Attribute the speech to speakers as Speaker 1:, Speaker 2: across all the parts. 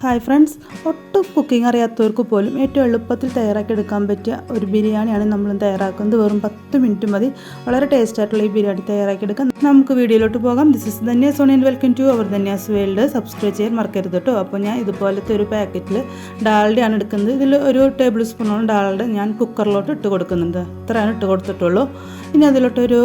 Speaker 1: Hi friends, ഒട്ടും cooking അറിയാത്തവർക്ക് പോലും ഏറ്റവും എളുപ്പത്തിൽ തയ്യാറാക്കിയെടുക്കാൻ പറ്റിയ ഒരു ബിരിയാണിയാണ് നമ്മൾ തയ്യാറാക്കുന്നത്. വെറും 10 മിനിറ്റ് മതി വളരെ ടേസ്റ്റ് ആയിട്ടുള്ള ഈ ബിരിയാണി തയ്യാറാക്കിയെടുക്കാം. നമുക്ക് വീഡിയോയിലോട്ട് പോകാം. This is Dhanya Soni and welcome to our Dhanya's world. Subscribe ചെയ്യാൻ മറക്കരുത് കേട്ടോ. അപ്പോൾ ഞാൻ ഇതുപോലത്തെ ഒരു പാക്കറ്റിൽ ഡാൽഡയാണ് എടുക്കുന്നത്. ഇതിൽ ഒരു ടേബിൾ സ്പൂണോളം ഡാൽഡ ഞാൻ കുക്കറിലോട്ട് ഇട്ട് കൊടുക്കുന്നുണ്ട്. ഇത്രയാണ് ഇട്ട് കൊടുത്തിട്ടുള്ളൂ. ഇനി അതിലോട്ടൊരു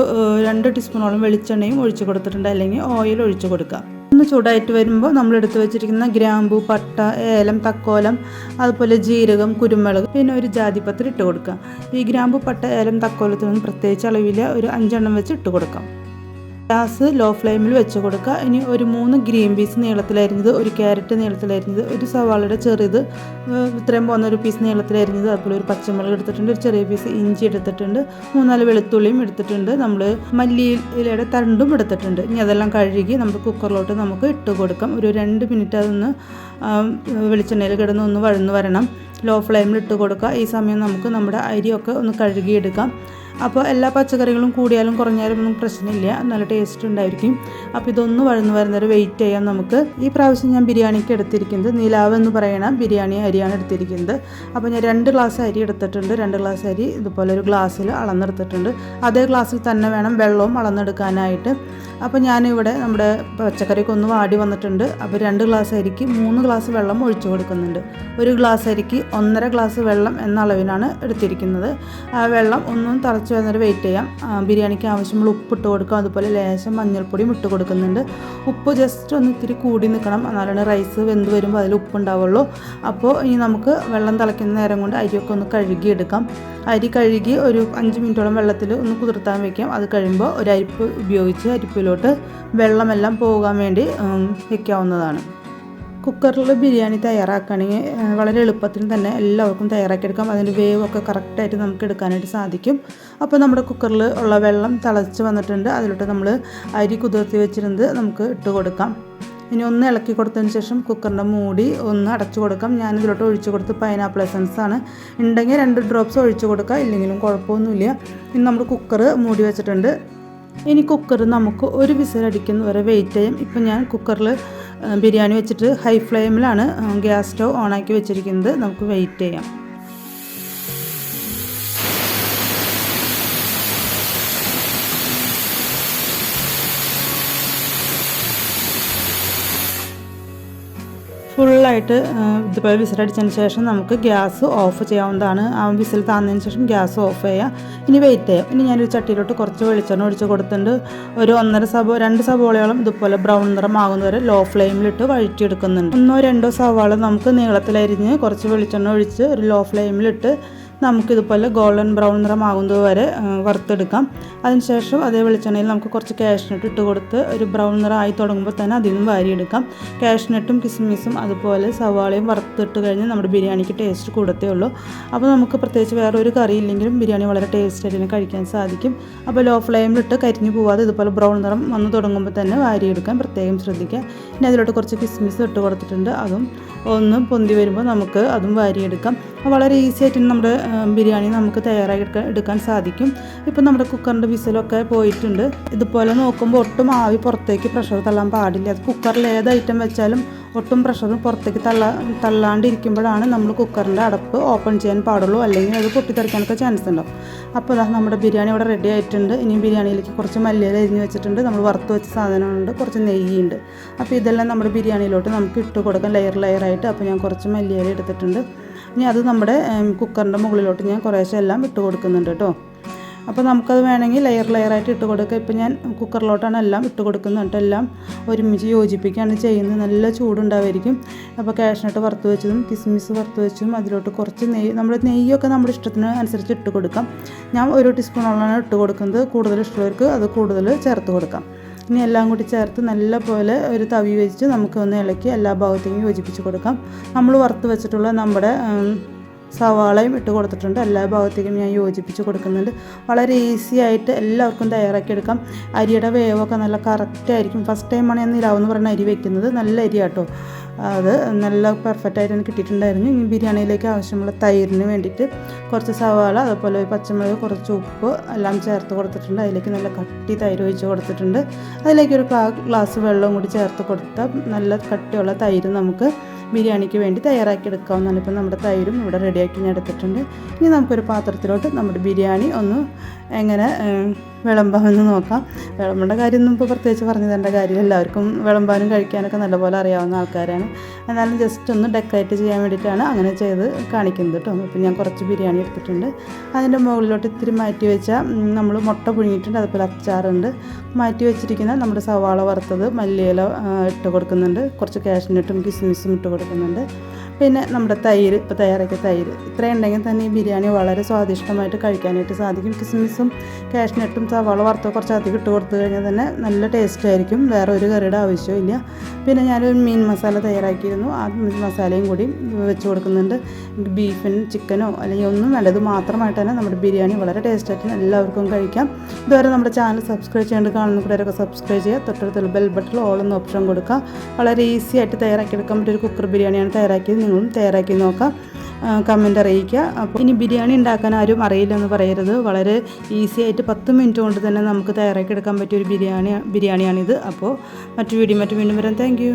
Speaker 1: 2 ടീസ്പൂണോളം വെളിച്ചെണ്ണയും ഒഴിച്ച് കൊടുത്തിട്ടുണ്ട്, അല്ലെങ്കിൽ ഓയിൽ ഒഴിച്ച് കൊടുക്കാം. ഒന്ന് ചൂടായിട്ട് വരുമ്പോൾ നമ്മൾ എടുത്ത് വെച്ചിരിക്കുന്ന ഗ്രാമ്പു, പട്ട, ഏലം, തക്കോലം, അതുപോലെ ജീരകം, കുരുമുളക്, പിന്നെ ഒരു ജാതിപത്രി ഇട്ട് കൊടുക്കാം. ഈ ഗ്രാമ്പു, പട്ട, ഏലം, തക്കോലത്തിനൊന്നും പ്രത്യേകിച്ച് അളവിൽ ഒരു 5 എണ്ണം വെച്ച് ഇട്ട് കൊടുക്കാം. ഗ്യാസ് ലോ ഫ്ലെയിമിൽ വെച്ച് കൊടുക്കുക. ഇനി ഒരു 3 ഗ്രീൻ പീസ് നീളത്തിലരിഞ്ഞത്, ഒരു ക്യാരറ്റ് നീളത്തിലരിഞ്ഞത്, ഒരു സവാളയുടെ ചെറുത് ഇത്രയും പോകുന്ന ഒരു പീസ് നീളത്തിലരിഞ്ഞത്, അതുപോലെ ഒരു പച്ചമുളക് എടുത്തിട്ടുണ്ട്, ഒരു ചെറിയ പീസ് ഇഞ്ചി എടുത്തിട്ടുണ്ട്, 3-4 വെളുത്തുള്ളിയും എടുത്തിട്ടുണ്ട്, നമ്മൾ മല്ലിയിലയുടെ തണ്ടും എടുത്തിട്ടുണ്ട്. ഇനി അതെല്ലാം കഴുകി നമ്മുടെ കുക്കറിലോട്ട് നമുക്ക് ഇട്ട് കൊടുക്കാം. ഒരു 2 മിനിറ്റ് അതൊന്ന് വെളിച്ചെണ്ണയിൽ കിടന്ന് ഒന്ന് വഴന്ന് വരണം. ലോ ഫ്ലെയിമിൽ ഇട്ട് കൊടുക്കുക. ഈ സമയം നമുക്ക് നമ്മുടെ അരിയൊക്കെ ഒന്ന് കഴുകിയെടുക്കാം. അപ്പോൾ എല്ലാ പച്ചക്കറികളും കൂടിയാലും കുറഞ്ഞാലും ഒന്നും പ്രശ്നമില്ല, നല്ല ടേസ്റ്റ് ഉണ്ടായിരിക്കും. അപ്പോൾ ഇതൊന്ന് വഴന്ന് വരുന്നവരെ വെയിറ്റ് ചെയ്യാം നമുക്ക്. ഈ പ്രാവശ്യം ഞാൻ ബിരിയാണിക്ക് എടുത്തിരിക്കുന്നത് നിലാവ് എന്ന് പറയുന്ന ബിരിയാണി അരിയാണ് എടുത്തിരിക്കുന്നത്. അപ്പോൾ ഞാൻ 2 ഗ്ലാസ് അരി എടുത്തിട്ടുണ്ട്. 2 ഗ്ലാസ് അരി ഇതുപോലെ ഒരു ഗ്ലാസ്സിൽ അളന്നെടുത്തിട്ടുണ്ട്. അതേ ഗ്ലാസ്സിൽ തന്നെ വേണം വെള്ളവും അളന്നെടുക്കാനായിട്ട്. അപ്പോൾ ഞാനിവിടെ നമ്മുടെ പച്ചക്കറിക്ക് ഒന്ന് വാടി വന്നിട്ടുണ്ട്. അപ്പോൾ 2 ഗ്ലാസ് അരിക്ക് 3 ഗ്ലാസ് വെള്ളം ഒഴിച്ചു കൊടുക്കുന്നുണ്ട്. 1 ഗ്ലാസ് അരിക്ക് 1.5 ഗ്ലാസ് വെള്ളം എന്ന അളവിനാണ് എടുത്തിരിക്കുന്നത്. ആ വെള്ളം ഒന്നും തിളച്ച് വരുന്നവരെ വെയിറ്റ് ചെയ്യാം. ബിരിയാണിക്ക് ആവശ്യമുള്ള ഉപ്പ് ഇട്ട് കൊടുക്കാം, അതുപോലെ ലേശം മഞ്ഞൾപ്പൊടിയും ഇട്ട് കൊടുക്കുന്നുണ്ട്. ഉപ്പ് ജസ്റ്റ് ഒന്ന് ഇത്തിരി കൂടി നിൽക്കണം, എന്നാലാണ് റൈസ് വെന്ത് വരുമ്പോൾ അതിൽ ഉപ്പ് ഉണ്ടാവുള്ളൂ. അപ്പോൾ ഇനി നമുക്ക് വെള്ളം തിളയ്ക്കുന്ന നേരം കൊണ്ട് അരിയൊക്കെ ഒന്ന് കഴുകിയെടുക്കാം. അരി കഴുകി ഒരു 5 മിനിറ്റോളം വെള്ളത്തിൽ ഒന്ന് കുതിർത്താൻ വയ്ക്കാം. അത് കഴിയുമ്പോൾ ഒരു അരിപ്പ് ഉപയോഗിച്ച് അരിപ്പിലോട്ട് വെള്ളമെല്ലാം പോകാൻ വേണ്ടി വയ്ക്കാവുന്നതാണ്. കുക്കറിൽ ബിരിയാണി തയ്യാറാക്കുകയാണെങ്കിൽ വളരെ എളുപ്പത്തിൽ തന്നെ എല്ലാവർക്കും തയ്യാറാക്കിയെടുക്കാം. അതിൻ്റെ വേവൊക്കെ കറക്റ്റായിട്ട് നമുക്ക് എടുക്കാനായിട്ട് സാധിക്കും. അപ്പോൾ നമ്മുടെ കുക്കറിൽ ഉള്ള വെള്ളം തിളച്ച് വന്നിട്ടുണ്ട്. അതിലോട്ട് നമ്മൾ അരി കുതിർത്തി വെച്ചിരുന്നത് നമുക്ക് ഇട്ട് കൊടുക്കാം. ഇനി ഒന്ന് ഇളക്കി കൊടുത്തതിന് ശേഷം കുക്കറിൻ്റെ മൂടി ഒന്ന് അടച്ചു കൊടുക്കാം. ഞാനിതിലോട്ട് ഒഴിച്ച് കൊടുത്ത് പൈനാപ്പിൾ എസൻസ് ആണ്. ഉണ്ടെങ്കിൽ 2 ഡ്രോപ്സ് ഒഴിച്ച് കൊടുക്കുക, ഇല്ലെങ്കിലും കുഴപ്പമൊന്നുമില്ല. ഇനി നമ്മൾ കുക്കർ മൂടി വെച്ചിട്ടുണ്ട്. ഇനി കുക്കർ നമുക്ക് ഒരു വിസിലടിക്കുന്ന വരെ വെയിറ്റ് ചെയ്യാം. ഇപ്പം ഞാൻ കുക്കറിൽ ബിരിയാണി വെച്ചിട്ട് ഹൈ ഫ്ലെയിമിലാണ് ഗ്യാസ് സ്റ്റവ് ഓണാക്കി വെച്ചിരിക്കുന്നത്. നമുക്ക് വെയിറ്റ് ചെയ്യാം. ഫുള്ളായിട്ട് ഇതുപോലെ വിസിലടിച്ചതിന് ശേഷം നമുക്ക് ഗ്യാസ് ഓഫ് ചെയ്യാവുന്നതാണ്. ആ വിസിൽ താന്നതിന് ശേഷം ഗ്യാസ് ഓഫ് ചെയ്യാം. ഇനി വെയിറ്റ് ചെയ്യാം. ഇനി ഞാനൊരു ചട്ടിയിലോട്ട് കുറച്ച് വെളിച്ചെണ്ണ ഒഴിച്ച് കൊടുത്തിട്ടുണ്ട്. ഒരു 2 സവോളയോളം ഇതുപോലെ ബ്രൗൺ നിറം ആകുന്നവരെ ലോ ഫ്ലെയിമിലിട്ട് വഴറ്റിയെടുക്കുന്നുണ്ട്. 1-2 സവാള നമുക്ക് നീളത്തിലരിഞ്ഞ് കുറച്ച് വെളിച്ചെണ്ണ ഒഴിച്ച് ഒരു ലോ ഫ്ലെയിമിലിട്ട് നമുക്കിതുപോലെ ഗോൾഡൻ ബ്രൗൺ നിറമാകുന്നത് വരെ വറുത്തെടുക്കാം. അതിനുശേഷം അതേ വെളിച്ചെണ്ണയിൽ നമുക്ക് കുറച്ച് കാഷ്നട്ട് ഇട്ട് കൊടുത്ത് ഒരു ബ്രൗൺ നിറം ആയി തുടങ്ങുമ്പോൾ തന്നെ അതിൽ നിന്നും വാരിയെടുക്കാം. കാഷ്നട്ടും കിസ്മിസും അതുപോലെ സവാളയും വറുത്തിട്ട് കഴിഞ്ഞ് നമ്മുടെ ബിരിയാണിക്ക് ടേസ്റ്റ് കൂടത്തേ ഉള്ളൂ. അപ്പോൾ നമുക്ക് പ്രത്യേകിച്ച് വേറെ ഒരു കറി ഇല്ലെങ്കിലും ബിരിയാണി വളരെ ടേസ്റ്റായിട്ട് കഴിക്കാൻ സാധിക്കും. അപ്പോൾ ലോ ഫ്ലെയിമിലിട്ട് കരിഞ്ഞു പോവാതെ ഇതുപോലെ ബ്രൗൺ നിറം വന്ന് തുടങ്ങുമ്പോൾ തന്നെ വാരിയെടുക്കാൻ പ്രത്യേകം ശ്രദ്ധിക്കുക. ഇനി അതിലോട്ട് കുറച്ച് കിസ്മിസ് ഇട്ട് കൊടുത്തിട്ടുണ്ട്. അതും ഒന്ന് പൊന്തി വരുമ്പോൾ നമുക്ക് അതും വാരിയെടുക്കാം. വളരെ ഈസി ആയിട്ട് നമ്മുടെ ബിരിയാണി നമുക്ക് തയ്യാറാക്കി എടുക്കാൻ സാധിക്കും. ഇപ്പം നമ്മുടെ കുക്കറിൻ്റെ വിസിലൊക്കെ പോയിട്ടുണ്ട്. ഇതുപോലെ നോക്കുമ്പോൾ ഒട്ടും ആവി പുറത്തേക്ക് പ്രഷർ തള്ളാൻ പാടില്ല. അത് കുക്കറിൽ ഏത് ഐറ്റം വെച്ചാലും ഒട്ടും പ്രഷർ പുറത്തേക്ക് തള്ളാണ്ടിരിക്കുമ്പോഴാണ് നമ്മൾ കുക്കറിൻ്റെ അടപ്പ് ഓപ്പൺ ചെയ്യാൻ പാടുള്ളൂ, അല്ലെങ്കിൽ അത് പൊട്ടിത്തെറിക്കാനൊക്കെ ചാൻസ് ഉണ്ടാവും. അപ്പോൾ നമ്മുടെ ബിരിയാണി ഇവിടെ റെഡി ആയിട്ടുണ്ട്. ഇനി ബിരിയാണിയിലേക്ക് കുറച്ച് മല്ലിയില അരിഞ്ഞ് വെച്ചിട്ടുണ്ട്. നമ്മൾ വറുത്ത് വെച്ച സാധനമുണ്ട്, കുറച്ച് നെയ്യുണ്ട്. അപ്പോൾ ഇതെല്ലാം നമ്മുടെ ബിരിയാണിയിലോട്ട് നമുക്ക് ഇട്ട് കൊടുക്കാം ലെയറായിട്ട്. അപ്പോൾ ഞാൻ കുറച്ച് മല്ലിയില എടുത്തിട്ടുണ്ട്. ഇനി അത് നമ്മുടെ കുക്കറിൻ്റെ മുകളിലോട്ട് ഞാൻ കുറേശ്ശെ എല്ലാം ഇട്ട് കൊടുക്കുന്നുണ്ട് കേട്ടോ. അപ്പോൾ നമുക്കത് വേണമെങ്കിൽ ലെയറായിട്ട് ഇട്ട് കൊടുക്കുക. ഇപ്പോൾ ഞാൻ കുക്കറിലോട്ടാണ് എല്ലാം ഇട്ട് കൊടുക്കുന്നത്. എല്ലാം ഒരുമിച്ച് യോജിപ്പിക്കുകയാണ് ചെയ്യുന്നത്. നല്ല ചൂടുണ്ടാവുമായിരിക്കും. അപ്പോൾ കാഷ്നട്ട് വറുത്ത് വെച്ചതും കിസ്മിസ് വറുത്ത് വെച്ചതും അതിലോട്ട് കുറച്ച് നെയ്യൊക്കെ നമ്മുടെ ഇഷ്ടത്തിന് അനുസരിച്ച് ഇട്ട് കൊടുക്കാം. ഞാൻ 1 ടീസ്പൂണോളാണ് ഇട്ട് കൊടുക്കുന്നത്. കൂടുതൽ ഇഷ്ടമുള്ളവർക്ക് അത് കൂടുതൽ ചേർത്ത് കൊടുക്കാം. ഇനി എല്ലാം കൂടി ചേർത്ത് നല്ല പോലെ ഒരു തവി വെച്ച് നമുക്കൊന്ന് ഇളക്കി എല്ലാ ഭാഗത്തേക്കും യോജിപ്പിച്ച് കൊടുക്കാം. നമ്മൾ വറുത്ത് വെച്ചിട്ടുള്ള നമ്മുടെ സവാളയും ഇട്ട് കൊടുത്തിട്ടുണ്ട്. എല്ലാ ഭാഗത്തേക്കും ഞാൻ യോജിപ്പിച്ച് കൊടുക്കുന്നുണ്ട്. വളരെ ഈസി ആയിട്ട് എല്ലാവർക്കും തയ്യാറാക്കിയെടുക്കാം. അരിയുടെ വേവൊക്കെ നല്ല കറക്റ്റായിരിക്കും. ഫസ്റ്റ് ടൈമാണ് ഞാൻ നിലാവെന്ന് പറഞ്ഞ അരി വെക്കുന്നത്. നല്ല അരിയാട്ടോ. അത് നല്ല പെർഫെക്റ്റായിട്ട് എനിക്ക് കിട്ടിയിട്ടുണ്ടായിരുന്നു. ഇനി ബിരിയാണിയിലേക്ക് ആവശ്യമുള്ള തൈരിന് വേണ്ടിയിട്ട് കുറച്ച് സവാള, അതുപോലെ പച്ചമുളക്, കുറച്ച് ഉപ്പ് എല്ലാം ചേർത്ത് കൊടുത്തിട്ടുണ്ട്. അതിലേക്ക് നല്ല കട്ടി തൈര് ഒഴിച്ച് കൊടുത്തിട്ടുണ്ട്. അതിലേക്ക് ഒരു ഗ്ലാസ് വെള്ളം കൂടി ചേർത്ത് കൊടുത്താൽ നല്ല കട്ടിയുള്ള തൈര് നമുക്ക് ബിരിയാണിക്ക് വേണ്ടി തയ്യാറാക്കി എടുക്കാവുന്നതാണ്. ഇപ്പോൾ നമ്മുടെ തൈരും ഇവിടെ റെഡിയാക്കി ഞാൻ എടുത്തിട്ടുണ്ട്. ഇനി നമുക്കൊരു പാത്രത്തിലോട്ട് നമ്മുടെ ബിരിയാണി ഒന്ന് എങ്ങനെ വിളമ്പാമെന്ന് നോക്കാം. വിളമ്പേണ്ട കാര്യമൊന്നും ഇപ്പോൾ പ്രത്യേകിച്ച് പറഞ്ഞു തരേണ്ട കാര്യം, എല്ലാവർക്കും വിളമ്പാനും കഴിക്കാനൊക്കെ നല്ലപോലെ അറിയാവുന്ന ആൾക്കാരാണ്. എന്നാലും ജസ്റ്റ് ഒന്ന് ഡെക്കറേറ്റ് ചെയ്യാൻ വേണ്ടിയിട്ടാണ് അങ്ങനെ ചെയ്ത് കാണിക്കുന്നത് കേട്ടോ. ഇപ്പോൾ ഞാൻ കുറച്ച് ബിരിയാണി എടുത്തിട്ടുണ്ട്. അതിൻ്റെ മുകളിലോട്ട് ഇത്തിരി മാറ്റി വെച്ചാൽ നമ്മൾ മുട്ട പുഴുങ്ങിയിട്ടുണ്ട്, അതുപോലെ അച്ചാറുണ്ട്, മാറ്റി വെച്ചിരിക്കുന്ന നമ്മുടെ സവാള വറുത്തത്, മല്ലിയില ഇട്ട് കൊടുക്കുന്നുണ്ട്, കുറച്ച് കാഷ്നട്ടും കിസ്മിസും ഇട്ട് കൊടുക്കുന്നുണ്ട്, പിന്നെ നമ്മുടെ തൈര്, ഇപ്പോൾ തയ്യാറാക്കിയ തൈര്. ഇത്രയും ഉണ്ടെങ്കിൽ തന്നെ ഈ ബിരിയാണി വളരെ സ്വാദിഷ്ടമായിട്ട് കഴിക്കാനായിട്ട് സാധിക്കും. കിസ്മിസും കാഷ്നട്ടും സവാള വറുത്ത് കുറച്ച് അധികം ഇട്ട് കൊടുത്തു കഴിഞ്ഞാൽ തന്നെ നല്ല ടേസ്റ്റ് ആയിരിക്കും. വേറെ ഒരു കറിയുടെ ആവശ്യമില്ല. പിന്നെ ഞാനൊരു മീൻ മസാല തയ്യാറാക്കിയിരുന്നു, ആ മീൻ മസാലയും കൂടി വെച്ച് കൊടുക്കുന്നുണ്ട്. ബീഫിന് ചിക്കനോ അല്ലെങ്കിൽ ഒന്നും വേണ്ട, ഇത് മാത്രമായിട്ട് തന്നെ നമ്മുടെ ബിരിയാണി വളരെ ടേസ്റ്റായിട്ട് എല്ലാവർക്കും കഴിക്കാം. ഇതുവരെ നമ്മുടെ ചാനൽ സബ്സ്ക്രൈബ് ചെയ്യേണ്ട കാണുന്ന കൂടെയൊക്കെ സബ്സ്ക്രൈബ് ചെയ്യുക. തൊട്ടടുത്തുള്ള ബെൽ ബട്ടണിൽ ഓൾ എന്ന ഓപ്ഷൻ കൊടുക്കുക. വളരെ ഈസി ആയിട്ട് തയ്യാറാക്കിയെടുക്കാൻ പറ്റിയ ഒരു കുക്കർ ബിരിയാണിയാണ് തയ്യാറാക്കിയത്. നിങ്ങളും തയ്യാറാക്കി നോക്കാം, കമൻറ്റ് അറിയിക്കുക. അപ്പോൾ ഇനി ബിരിയാണി ഉണ്ടാക്കാൻ ആരും അറിയില്ലെന്ന് പറയരുത്. വളരെ ഈസി ആയിട്ട് 10 മിനിറ്റ് കൊണ്ട് തന്നെ നമുക്ക് തയ്യാറാക്കി എടുക്കാൻ പറ്റിയ ഒരു ബിരിയാണിയാണിത്. അപ്പോൾ മറ്റു വീണ്ടും വരാം. Thank you.